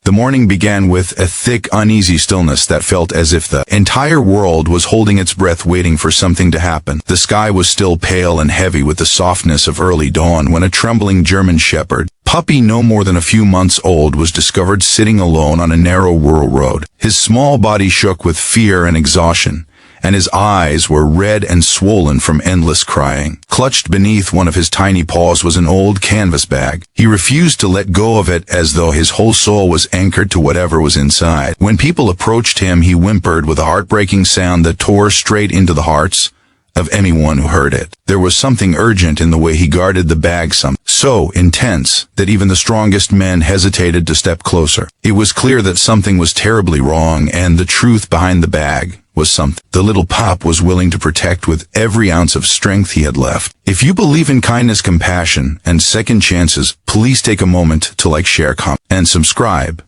The morning began with a thick, uneasy stillness that felt as if the entire world was holding its breath waiting for something to happen. The sky was still pale and heavy with the softness of early dawn when a trembling German shepherd, puppy no more than a few months old, was discovered sitting alone on a narrow rural road. His small body shook with fear and exhaustion, and his eyes were red and swollen from endless crying. Clutched beneath one of his tiny paws was an old canvas bag. He refused to let go of it as though his whole soul was anchored to whatever was inside. When people approached him, he whimpered with a heartbreaking sound that tore straight into the hearts of anyone who heard it. There was something urgent in the way he guarded the bag, so intense that even the strongest men hesitated to step closer. It was clear that something was terribly wrong, and the truth behind the bag was something the little pup was willing to protect with every ounce of strength he had left. If you believe in kindness, compassion, and second chances, please take a moment to like, share, comment, and subscribe,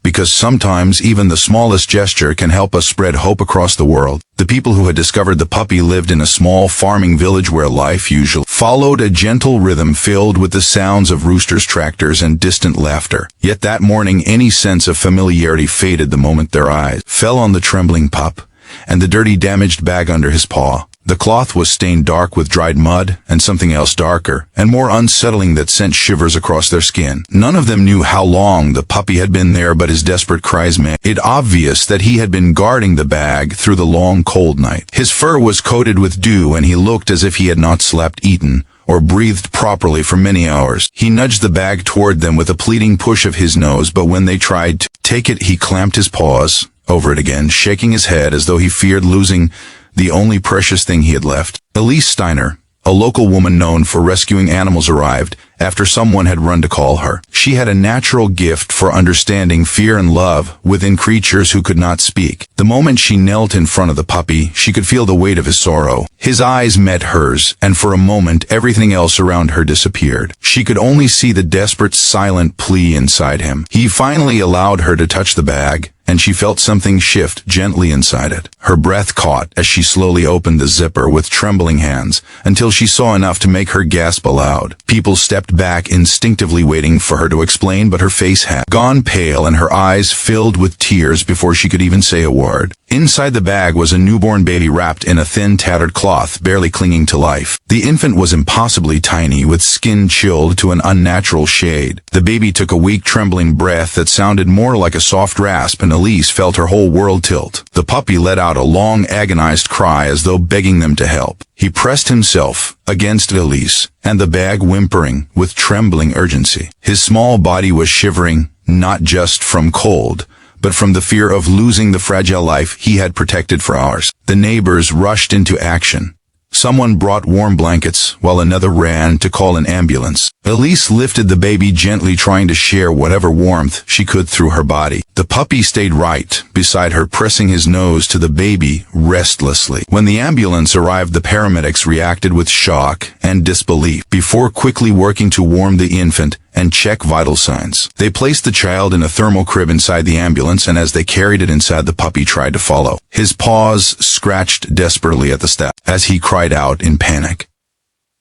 because sometimes even the smallest gesture can help us spread hope across the world. The people who had discovered the puppy lived in a small farming village where life usually followed a gentle rhythm filled with the sounds of roosters, tractors, and distant laughter. Yet that morning, any sense of familiarity faded the moment their eyes fell on the trembling pup and the dirty, damaged bag under his paw. The cloth was stained dark with dried mud and something else darker and more unsettling that sent shivers across their skin. None of them knew how long the puppy had been there, but his desperate cries made it obvious that he had been guarding the bag through the long, cold night. His fur was coated with dew, and he looked as if he had not slept, eaten, or breathed properly for many hours. He nudged the bag toward them with a pleading push of his nose, but when they tried to take it, he clamped his paws over it again, shaking his head as though he feared losing the only precious thing he had left. Elise Steiner, a local woman known for rescuing animals, arrived after someone had run to call her. She had a natural gift for understanding fear and love within creatures who could not speak. The moment she knelt in front of the puppy, she could feel the weight of his sorrow. His eyes met hers, and for a moment everything else around her disappeared. She could only see the desperate, silent plea inside him. He finally allowed her to touch the bag, and she felt something shift gently inside it. Her breath caught as she slowly opened the zipper with trembling hands until she saw enough to make her gasp aloud. People stepped back, instinctively waiting for her to explain, but her face had gone pale and her eyes filled with tears before she could even say a word. Inside the bag was a newborn baby wrapped in a thin, tattered cloth, barely clinging to life. The infant was impossibly tiny, with skin chilled to an unnatural shade. The baby took a weak, trembling breath that sounded more like a soft rasp, and Elise felt her whole world tilt. The puppy let out a long, agonized cry as though begging them to help. He pressed himself against Elise and the bag, whimpering with trembling urgency. His small body was shivering, not just from cold, but from the fear of losing the fragile life he had protected for hours. The neighbors rushed into action. Someone brought warm blankets, while another ran to call an ambulance. Elise lifted the baby gently, trying to share whatever warmth she could through her body. The puppy stayed right beside her, pressing his nose to the baby restlessly. When the ambulance arrived, the paramedics reacted with shock and disbelief before quickly working to warm the infant and check vital signs. They placed the child in a thermal crib inside the ambulance, and as they carried it inside, the puppy tried to follow. His paws scratched desperately at the step as he cried out in panic.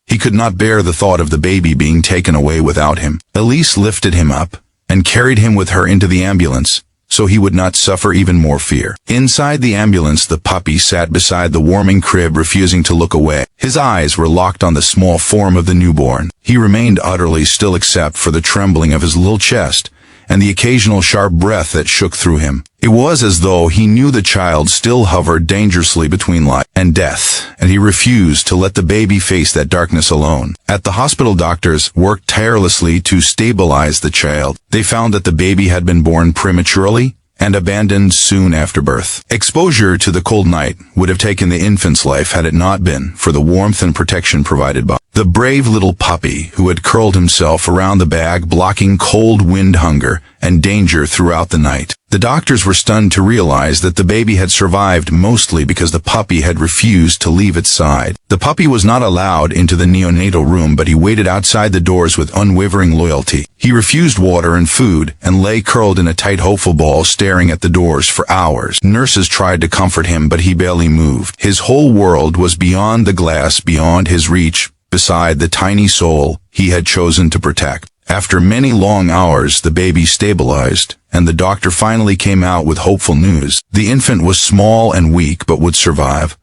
He could not bear the thought of the baby being taken away without him. Elise lifted him up and carried him with her into the ambulance, so he would not suffer even more fear. Inside the ambulance, the puppy sat beside the warming crib, refusing to look away. His eyes were locked on the small form of the newborn. He remained utterly still except for the trembling of his little chest and the occasional sharp breath that shook through him. It was as though he knew the child still hovered dangerously between life and death, and he refused to let the baby face that darkness alone. At the hospital, doctors worked tirelessly to stabilize the child. They found that the baby had been born prematurely and abandoned soon after birth. Exposure to the cold night would have taken the infant's life had it not been for the warmth and protection provided by the brave little puppy, who had curled himself around the bag, blocking cold, wind, hunger, and danger throughout the night. The doctors were stunned to realize that the baby had survived mostly because the puppy had refused to leave its side. The puppy was not allowed into the neonatal room, but he waited outside the doors with unwavering loyalty. He refused water and food and lay curled in a tight, hopeful ball, staring at the doors for hours. Nurses tried to comfort him, but he barely moved. His whole world was beyond the glass, beyond his reach, beside the tiny soul he had chosen to protect. After many long hours, the baby stabilized, and the doctor finally came out with hopeful news. The infant was small and weak but would survive.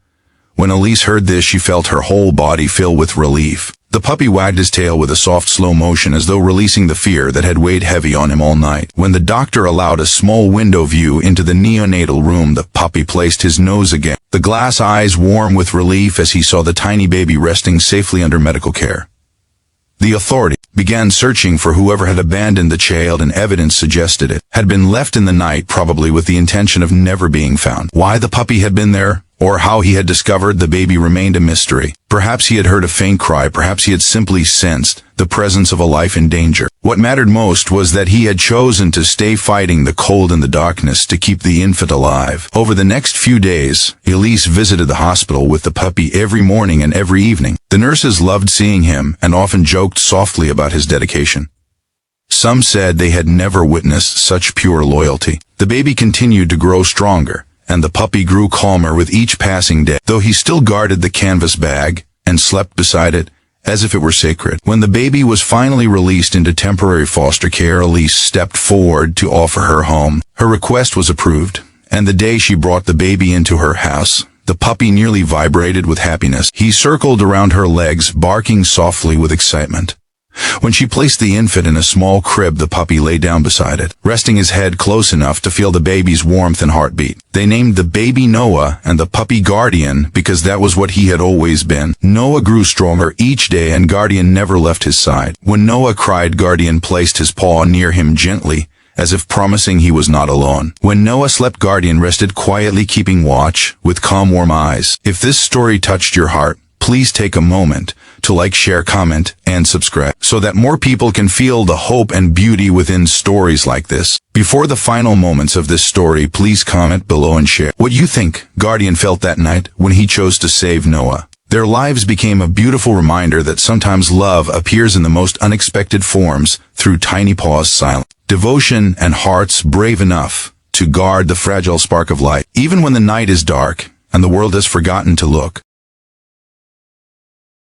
When Elise heard this, she felt her whole body fill with relief. The puppy wagged his tail with a soft slow motion as though releasing the fear that had weighed heavy on him all night. When the doctor allowed a small window view into the neonatal room, the puppy placed his nose again, the glass eyes warm with relief as he saw the tiny baby resting safely under medical care. The authorities began searching for whoever had abandoned the child, and evidence suggested it had been left in the night, probably with the intention of never being found. Why the puppy had been there, or how he had discovered the baby, remained a mystery. Perhaps he had heard a faint cry, perhaps he had simply sensed the presence of a life in danger. What mattered most was that he had chosen to stay fighting the cold and the darkness to keep the infant alive. Over the next few days, Elise visited the hospital with the puppy every morning and every evening. The nurses loved seeing him and often joked softly about his dedication. Some said they had never witnessed such pure loyalty. The baby continued to grow stronger, and the puppy grew calmer with each passing day, though he still guarded the canvas bag and slept beside it as if it were sacred. When the baby was finally released into temporary foster care, Elise stepped forward to offer her home. Her request was approved, and the day she brought the baby into her house, the puppy nearly vibrated with happiness. He circled around her legs, barking softly with excitement. When she placed the infant in a small crib, the puppy lay down beside it, resting his head close enough to feel the baby's warmth and heartbeat. They named the baby Noah and the puppy Guardian because that was what he had always been. Noah grew stronger each day and Guardian never left his side. When Noah cried, Guardian placed his paw near him gently, as if promising he was not alone. When Noah slept, Guardian rested quietly, keeping watch with calm, warm eyes. If this story touched your heart, please take a moment to like, share, comment, and subscribe so that more people can feel the hope and beauty within stories like this. Before the final moments of this story, please comment below and share what you think Guardian felt that night when he chose to save Noah. Their lives became a beautiful reminder that sometimes love appears in the most unexpected forms, through tiny paws, silence, devotion, and hearts brave enough to guard the fragile spark of light. Even when the night is dark and the world has forgotten to look,